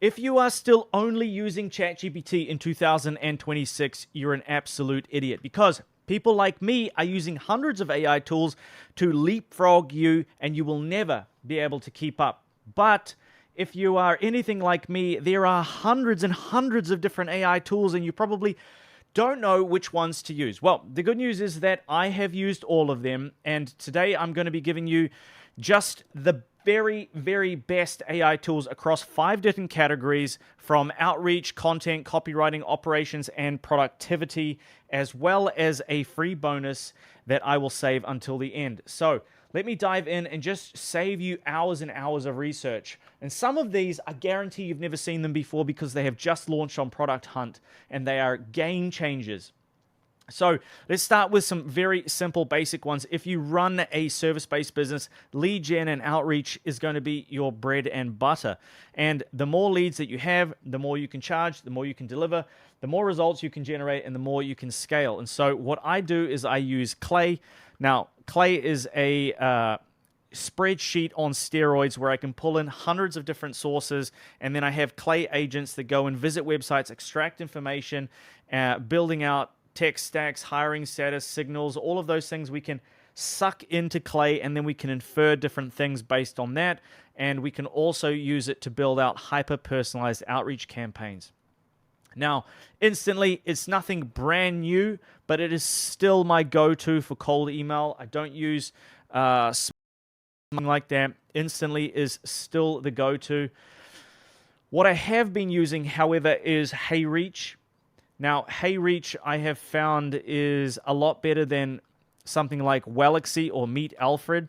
If you are still only using ChatGPT in 2026, you're an absolute idiot, because people like me are using hundreds of AI tools to leapfrog you, and you will never be able to keep up. But if you are anything like me, there are hundreds and hundreds of different AI tools, and you probably don't know which ones to use. Well, the good news is that I have used all of them, and today I'm going to be giving you just the very, very best AI tools across 5 different categories, from outreach, content, copywriting, operations, and productivity, as well as a free bonus that I will save until the end. So let me dive in and just save you hours and hours of research. And some of these, I guarantee you've never seen them before, because they have just launched on Product Hunt, and they are game changers. So let's start with some very simple, basic ones. If you run a service-based business, lead gen and outreach is going to be your bread and butter. And the more leads that you have, the more you can charge, the more you can deliver, the more results you can generate, and the more you can scale. And so what I do is I use Clay. Now, Clay is a spreadsheet on steroids where I can pull in hundreds of different sources, and then I have Clay agents that go and visit websites, extract information, building out tech stacks, hiring status, signals, all of those things we can suck into Clay, and then we can infer different things based on that, and we can also use it to build out hyper-personalized outreach campaigns. Now, instantly, it's nothing brand new, but it is still my go-to for cold email. I don't use something like that. Instantly is still the go-to. What I have been using, however, is HeyReach. Now, HeyReach, I have found, is a lot better than something like Wellexy or Meet Alfred.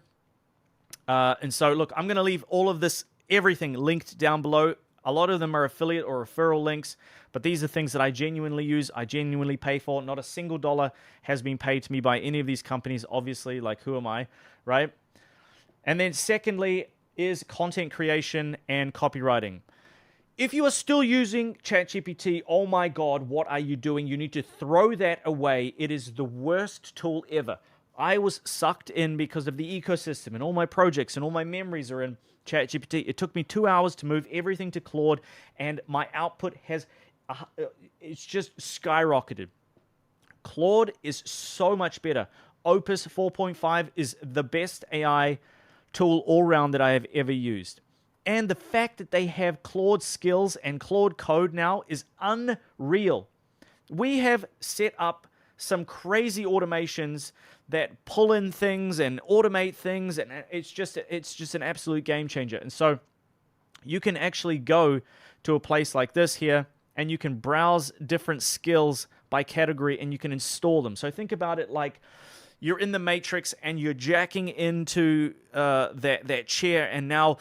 And so, look, I'm going to leave all of this, everything linked down below. A lot of them are affiliate or referral links, but these are things that I genuinely use, I genuinely pay for. Not a single dollar has been paid to me by any of these companies, obviously. Like, who am I, right? And then secondly is content creation and copywriting. If you are still using ChatGPT, oh my God, what are you doing? You need to throw that away. It is the worst tool ever. I was sucked in because of the ecosystem, and all my projects and all my memories are in ChatGPT. It took me 2 hours to move everything to Claude, and my output has, it's just skyrocketed. Claude is so much better. Opus 4.5 is the best AI tool all around that I have ever used. And the fact that they have Claude skills and Claude code now is unreal. We have set up some crazy automations that pull in things and automate things, and it's just an absolute game changer. And so you can actually go to a place like this here, and you can browse different skills by category, and you can install them. So think about it like you're in the Matrix, and you're jacking into that chair, and now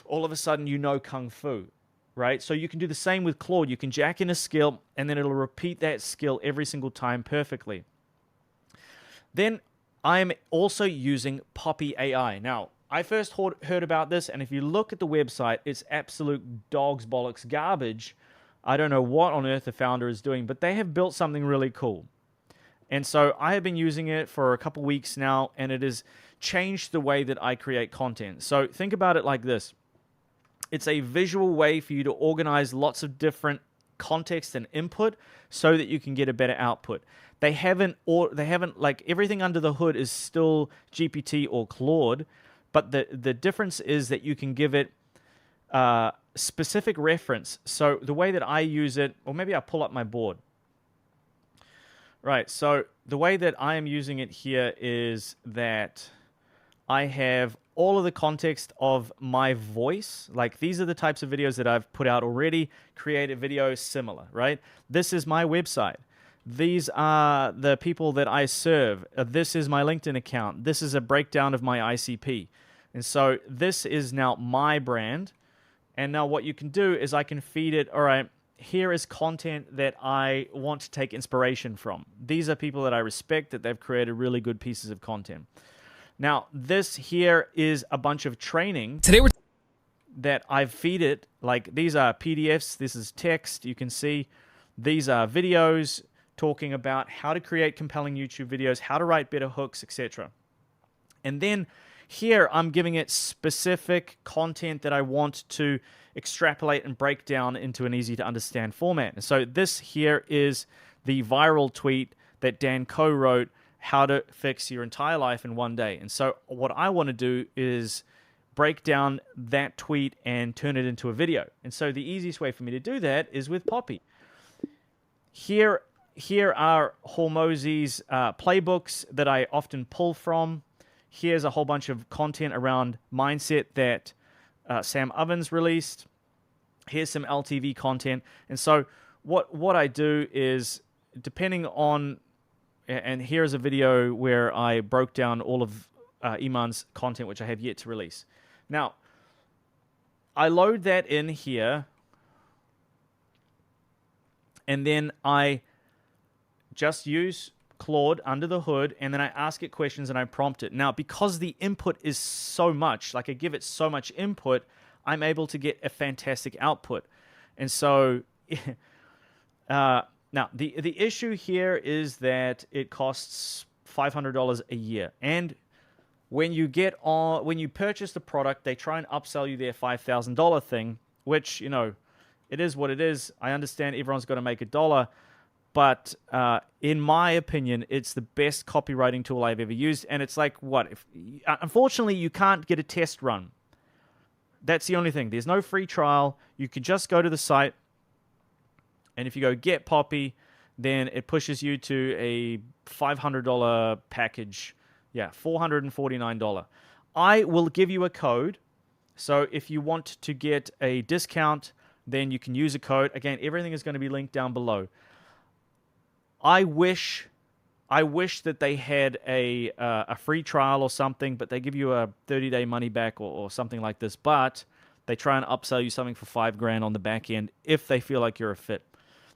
all of a sudden you know Kung Fu, right? So you can do the same with Claude. You can jack in a skill, and then it'll repeat that skill every single time perfectly. Then I'm also using Poppy AI. Now, I first heard about this, and if you look at the website, it's absolute dog's bollocks garbage. I don't know what on earth the founder is doing, but they have built something really cool. And so I have been using it for a couple weeks now, and it has changed the way that I create content. So think about it like this. It's a visual way for you to organize lots of different context and input so that you can get a better output. They haven't like, everything under the hood is still GPT or Claude, but the difference is that you can give it specific reference. So the way that I use it, or maybe I'll pull up my board. Right, so the way that I am using it here is that I have all of the context of my voice. Like, these are the types of videos that I've put out already, created videos similar, right? This is my website. These are the people that I serve. This is my LinkedIn account. This is a breakdown of my ICP. And so this is now my brand. And now what you can do is I can feed it, all right, here is content that I want to take inspiration from. These are people that I respect, that they've created really good pieces of content. Now, this here is a bunch of training that I've feed it. Like, these are PDFs, this is text, you can see. These are videos talking about how to create compelling YouTube videos, how to write better hooks, etc. And then here I'm giving it specific content that I want to extrapolate and break down into an easy to understand format. And so this here is the viral tweet that Dan Coe wrote, how to fix your entire life in one day. And so what I want to do is break down that tweet and turn it into a video. And so the easiest way for me to do that is with Poppy. Here are Hormozy's playbooks that I often pull from. Here's a whole bunch of content around mindset that Sam Ovens released. Here's some LTV content. And so what I do is, depending on, and here's a video where I broke down all of Iman's content, which I have yet to release. Now, I load that in here, and then I just use Claude under the hood, and then I ask it questions and I prompt it. Now, because the input is so much, like I give it so much input, I'm able to get a fantastic output. And so, now the issue here is that it costs $500 a year, and when you purchase the product, they try and upsell you their $5,000 thing, which, you know, it is what it is. I understand everyone's got to make a dollar, but in my opinion, it's the best copywriting tool I've ever used. And it's like, unfortunately, you can't get a test run. That's the only thing. There's no free trial. You could just go to the site, and if you go get Poppy, then it pushes you to a $500 package. Yeah, $449. I will give you a code. So if you want to get a discount, then you can use a code. Again, everything is going to be linked down below. I wish that they had a free trial or something, but they give you a 30-day money back or something like this. But they try and upsell you something for $5,000 on the back end if they feel like you're a fit.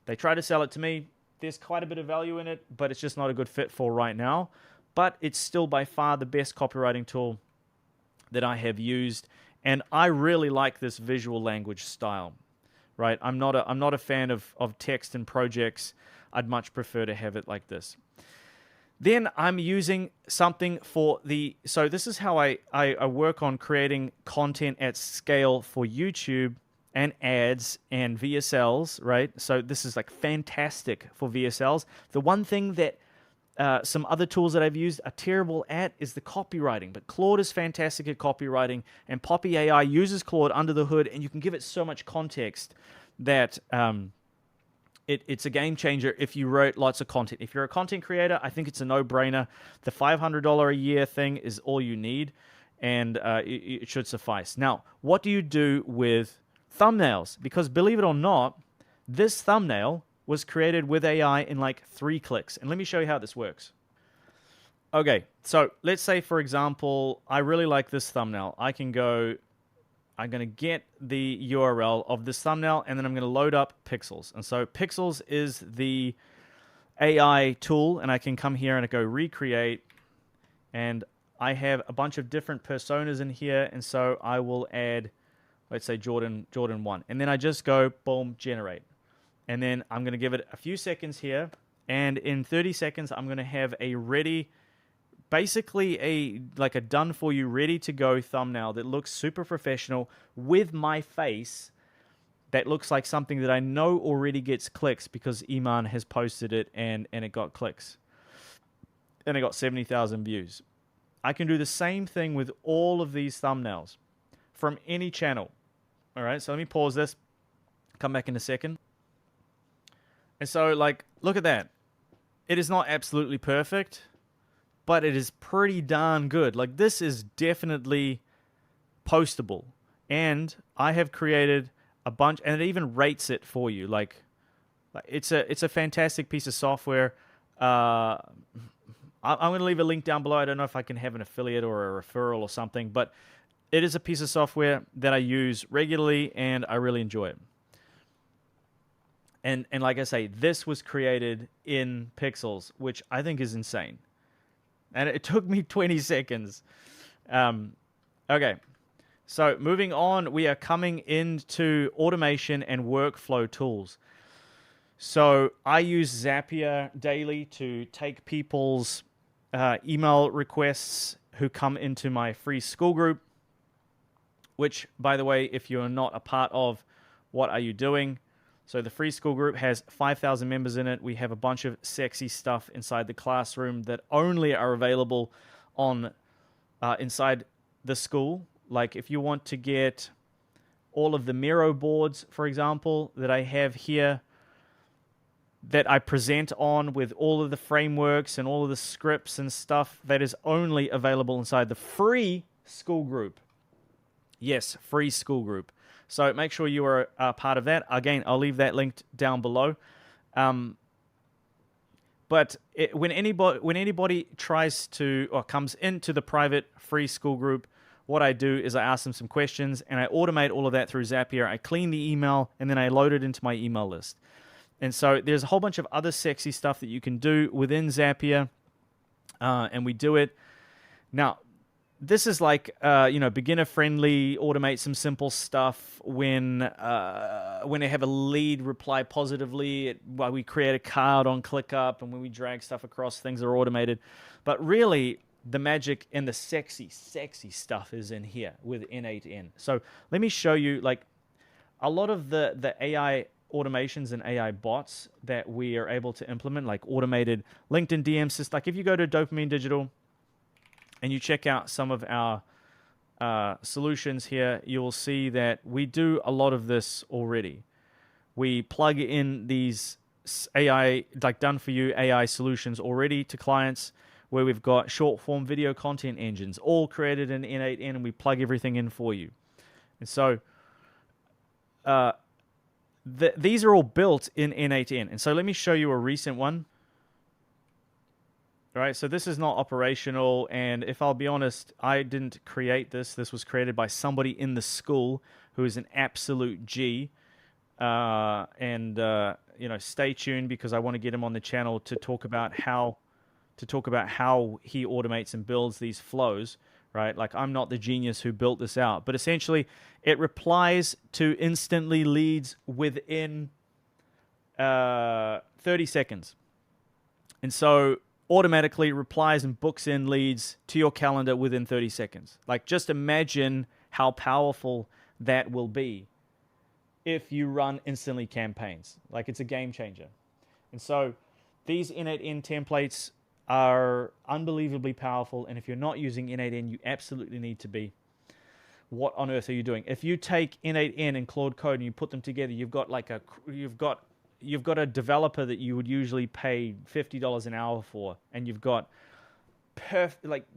They try to sell it to me. There's quite a bit of value in it, but it's just not a good fit for right now. But it's still by far the best copywriting tool that I have used, and I really like this visual language style. Right? I'm not a fan of text and projects. I'd much prefer to have it like this. Then I'm using something for so this is how I work on creating content at scale for YouTube and ads and VSLs, right? So this is like fantastic for VSLs. The one thing that some other tools that I've used are terrible at is the copywriting, but Claude is fantastic at copywriting, and Poppy AI uses Claude under the hood, and you can give it so much context that it's a game changer if you wrote lots of content. If you're a content creator, I think it's a no-brainer. The $500 a year thing is all you need, and it should suffice. Now, what do you do with thumbnails? Because believe it or not, this thumbnail was created with AI in like 3 clicks. And let me show you how this works. Okay, so let's say, for example, I really like this thumbnail. I'm going to get the URL of this thumbnail, and then I'm going to load up Pixels. And so Pixels is the AI tool, and I can come here and I go recreate, and I have a bunch of different personas in here, and so I will add, let's say Jordan 1, and then I just go, boom, generate. And then I'm going to give it a few seconds here, and in 30 seconds, I'm going to have a ready, basically a done for you, ready to go thumbnail that looks super professional with my face. That looks like something that I know already gets clicks because Iman has posted it and it got clicks. And it got 70,000 views. I can do the same thing with all of these thumbnails from any channel. All right, so let me pause this, come back in a second. And so, like, look at that. It is not absolutely perfect, but it is pretty darn good. Like, this is definitely postable. And I have created a bunch, and it even rates it for you. Like it's a fantastic piece of software. I'm going to leave a link down below. I don't know if I can have an affiliate or a referral or something, but it is a piece of software that I use regularly, and I really enjoy it. And like I say, this was created in Pixels, which I think is insane. And it took me 20 seconds. Okay. So moving on, we are coming into automation and workflow tools. So I use Zapier daily to take people's email requests who come into my free school group, which, by the way, if you're not a part of, what are you doing? So the free school group has 5,000 members in it. We have a bunch of sexy stuff inside the classroom that only are available on inside the school. Like if you want to get all of the Miro boards, for example, that I have here, that I present on with all of the frameworks and all of the scripts and stuff, that is only available inside the free school group. Yes, free school group. So make sure you are a part of that. Again, I'll leave that linked down below. But when anybody tries to or comes into the private free school group, what I do is I ask them some questions and I automate all of that through Zapier. I clean the email and then I load it into my email list. And so there's a whole bunch of other sexy stuff that you can do within Zapier, and we do it. Now, this is like, beginner friendly, automate some simple stuff when I have a lead reply positively, while we create a card on ClickUp, and when we drag stuff across, things are automated. But really, the magic and the sexy stuff is in here with N8N. So let me show you, like, a lot of the AI automations and AI bots that we are able to implement, like automated LinkedIn DM system. Like if you go to Dopamine Digital and you check out some of our solutions here, you will see that we do a lot of this already. We plug in these AI, like done for you AI solutions already to clients, where we've got short form video content engines all created in N8N, and we plug everything in for you. And so these are all built in N8N. And so let me show you a recent one. All right, so this is not operational, and if I'll be honest, I didn't create this. This was created by somebody in the school who is an absolute G. Stay tuned, because I want to get him on the channel to talk about how he automates and builds these flows, right? Like, I'm not the genius who built this out, but essentially it replies to instantly leads within 30 seconds. And so automatically replies and books in leads to your calendar within 30 seconds. Like, just imagine how powerful that will be if you run instantly campaigns. Like, it's a game changer. And so these N8N templates are unbelievably powerful, and if you're not using N8N, you absolutely need to be. What on earth are you doing? If you take N8N and Claude Code and you put them together, you've got a developer that you would usually pay $50 an hour for, and you've got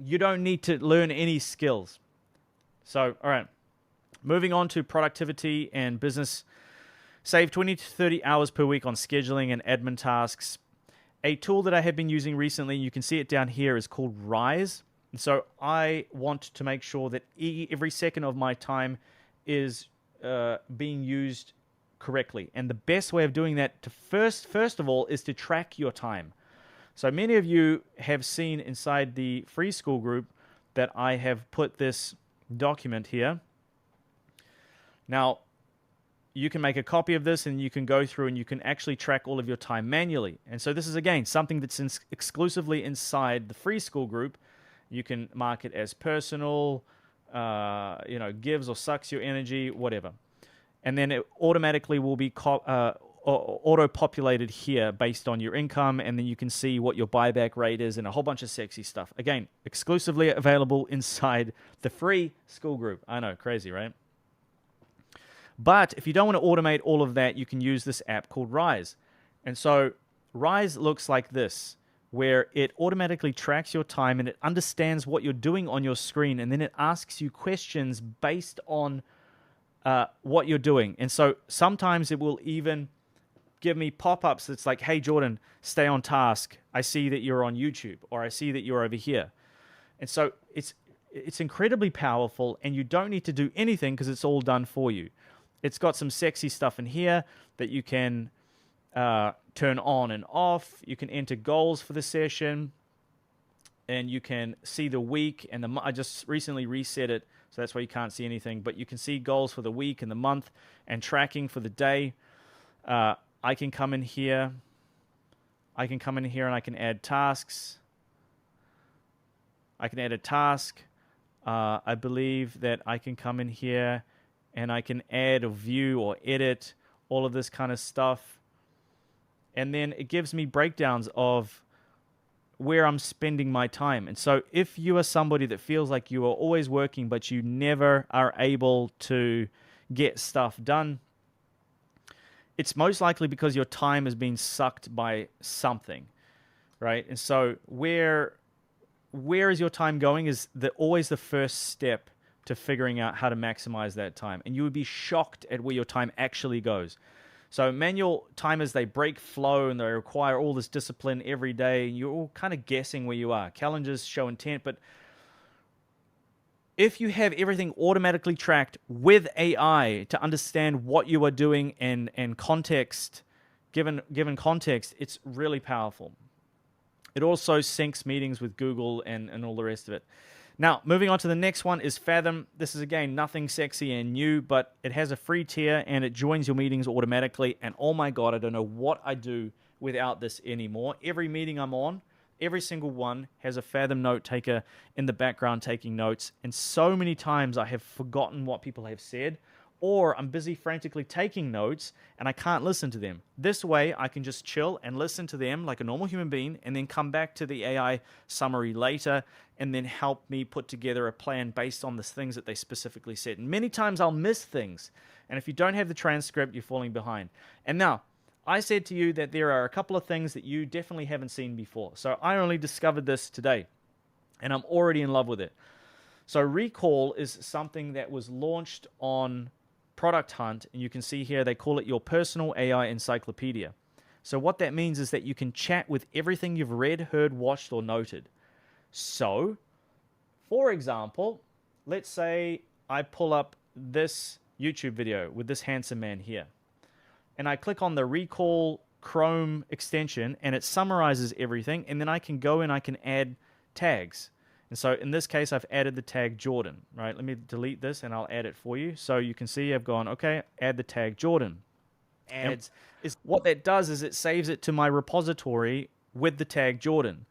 you don't need to learn any skills. So, all right, moving on to productivity and business. Save 20 to 30 hours per week on scheduling and admin tasks. A tool that I have been using recently, you can see it down here, is called Rise. And so I want to make sure that every second of my time is being used correctly. And the best way of doing that, first of all, is to track your time. So many of you have seen inside the free school group that I have put this document here. Now, you can make a copy of this and you can go through and you can actually track all of your time manually. And so this is, again, something that's exclusively inside the free school group. You can mark it as personal, gives or sucks your energy, whatever. And then it automatically will be auto-populated here based on your income, and then you can see what your buyback rate is and a whole bunch of sexy stuff. Again, exclusively available inside the free school group. I know, crazy, right? But if you don't want to automate all of that, you can use this app called Rise. And so Rise looks like this, where it automatically tracks your time and it understands what you're doing on your screen, and then it asks you questions based on what you're doing. And so sometimes it will even give me pop-ups that's like, hey, Jordan, stay on task. I see that you're on YouTube, or I see that you're over here. And so it's incredibly powerful, and you don't need to do anything because it's all done for you. It's got some sexy stuff in here that you can turn on and off. You can enter goals for the session, and you can see the week and the. I just recently reset it, so that's why you can't see anything. But you can see goals for the week and the month, and tracking for the day. I can come in here. I can come in here and I can add tasks. I can add a task. I believe that I can come in here and I can add or view or edit all of this kind of stuff. And then it gives me breakdowns of where I'm spending my time. And so if you are somebody that feels like you are always working, but you never are able to get stuff done, it's most likely because your time has been sucked by something, right? And so where is your time going is always the first step to figuring out how to maximize that time. And you would be shocked at where your time actually goes. So manual timers, they break flow and they require all this discipline every day. You're all kind of guessing where you are. Calendars show intent, but if you have everything automatically tracked with AI to understand what you are doing and context, given context, it's really powerful. It also syncs meetings with Google and all the rest of it. Now, moving on to the next one is Fathom. This is, again, nothing sexy and new, but it has a free tier, and it joins your meetings automatically. And oh my God, I don't know what I do without this anymore. Every meeting I'm on, every single one has a Fathom note taker in the background taking notes. And so many times I have forgotten what people have said, or I'm busy frantically taking notes and I can't listen to them. This way, I can just chill and listen to them like a normal human being and then come back to the AI summary later and then help me put together a plan based on the things that they specifically said. And many times I'll miss things. And if you don't have the transcript, you're falling behind. And now, I said to you that there are a couple of things that you definitely haven't seen before. So I only discovered this today, and I'm already in love with it. So Recall is something that was launched on Product Hunt, and you can see here they call it your personal AI encyclopedia. So what that means is that you can chat with everything you've read, heard, watched, or noted. So, for example, let's say I pull up this YouTube video with this handsome man here, and I click on the Recall Chrome extension, and it summarizes everything, and then I can go and I can add tags. And so in this case, I've added the tag Jordan, right? Let me delete this and I'll add it for you. So you can see I've gone, okay, add the tag Jordan. Adds is what that does is it saves it to my repository with the tag Jordan.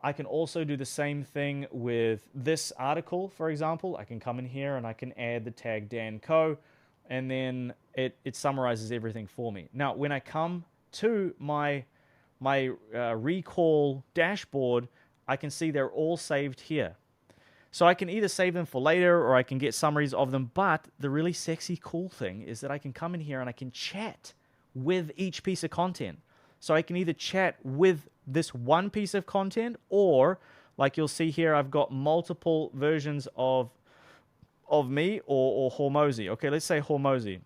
I can also do the same thing with this article, for example. I can come in here and I can add the tag Dan Co. And then it summarizes everything for me. Now, when I come to my Recall dashboard, I can see they're all saved here. So I can either save them for later or I can get summaries of them. But the really sexy, cool thing is that I can come in here and I can chat with each piece of content. So I can either chat with this one piece of content, or like you'll see here, I've got multiple versions of me or Hormozy. Okay, let's say Hormozy.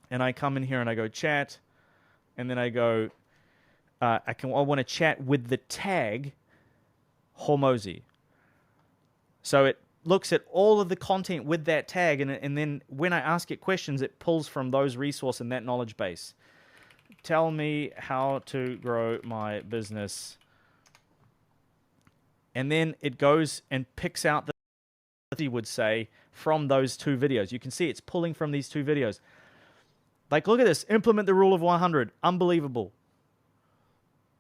And I come in here and I go chat, and then I go, I want to chat with the tag Hormozy. So it looks at all of the content with that tag, and then when I ask it questions, it pulls from those resources and that knowledge base. Tell me how to grow my business. And then it goes and picks out the he would say from those two videos. You can see it's pulling from these two videos. Like, look at this. Implement the rule of 100. Unbelievable.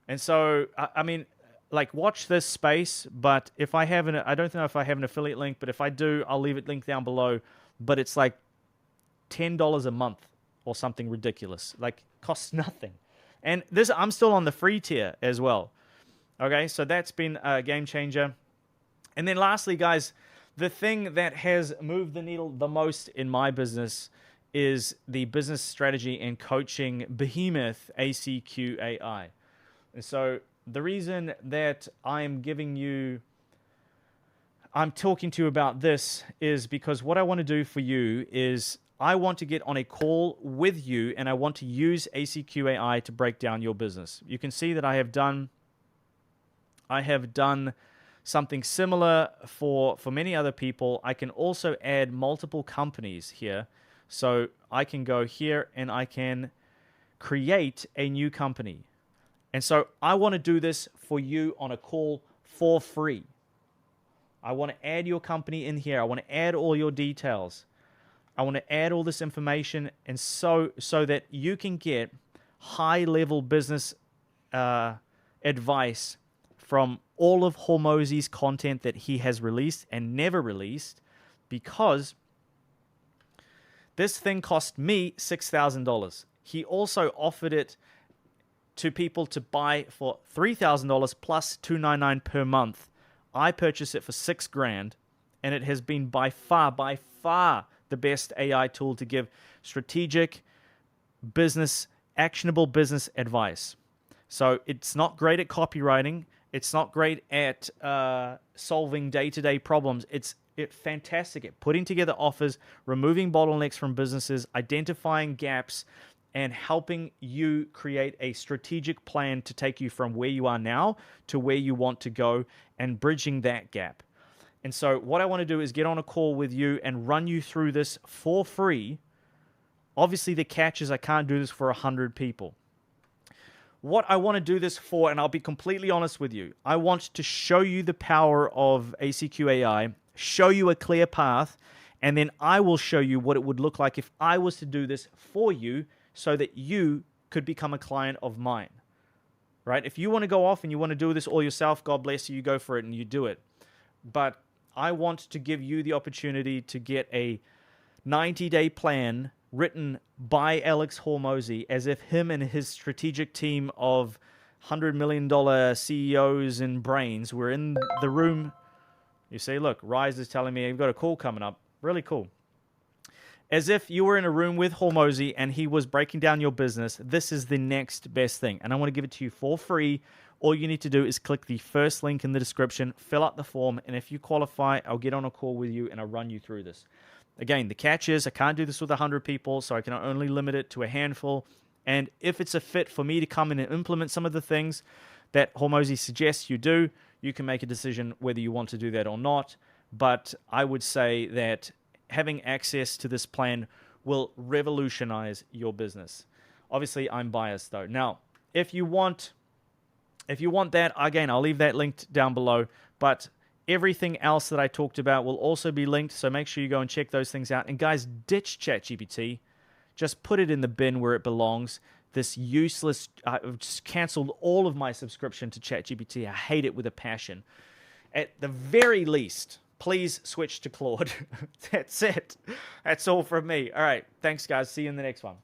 And so, I mean, like, watch this space, but if I have I don't know if I have an affiliate link, but if I do, I'll leave it linked down below. But it's like $10 a month or something ridiculous. Like, costs nothing. And this, I'm still on the free tier as well. Okay, so that's been a game changer. And then lastly, guys, the thing that has moved the needle the most in my business is the business strategy and coaching behemoth ACQ AI. And so the reason that I'm talking to you about this is because what I want to do for you is I want to get on a call with you, and I want to use ACQ AI to break down your business. You can see that I have done something similar for many other people. I can also add multiple companies here. So I can go here and I can create a new company. And so I want to do this for you on a call for free. I want to add your company in here. I want to add all your details. I want to add all this information, and so that you can get high-level business advice from all of Hormozi's content that he has released and never released, because this thing cost me $6,000. He also offered it to people to buy for $3,000 plus $299 per month. I purchased it for $6,000, and it has been by far the best AI tool to give strategic business, actionable business advice. So it's not great at copywriting. It's not great at solving day-to-day problems. It's fantastic at putting together offers, removing bottlenecks from businesses, identifying gaps, and helping you create a strategic plan to take you from where you are now to where you want to go and bridging that gap. And so what I want to do is get on a call with you and run you through this for free. Obviously, the catch is I can't do this for 100 people. What I want to do this for, and I'll be completely honest with you, I want to show you the power of ACQ AI, show you a clear path, and then I will show you what it would look like if I was to do this for you so that you could become a client of mine, right? If you want to go off and you want to do this all yourself, God bless you, you go for it and you do it. But I want to give you the opportunity to get a 90-day plan written by Alex Hormozi, as if him and his strategic team of $100 million CEOs and brains were in the room. You see, look, Rise is telling me you've got a call coming up. Really cool. As if you were in a room with Hormozi and he was breaking down your business, this is the next best thing. And I want to give it to you for free. All you need to do is click the first link in the description, fill out the form, and if you qualify, I'll get on a call with you and I'll run you through this. Again, the catch is I can't do this with 100 people, so I can only limit it to a handful. And if it's a fit for me to come in and implement some of the things that Hormozi suggests you do, you can make a decision whether you want to do that or not. But I would say that having access to this plan will revolutionize your business. Obviously, I'm biased though. Now, if you want that, again, I'll leave that linked down below. But everything else that I talked about will also be linked, so make sure you go and check those things out. And guys, ditch ChatGPT. Just put it in the bin where it belongs. This useless, I've just canceled all of my subscription to ChatGPT. I hate it with a passion. At the very least, please switch to Claude. That's it. That's all from me. All right. Thanks, guys. See you in the next one.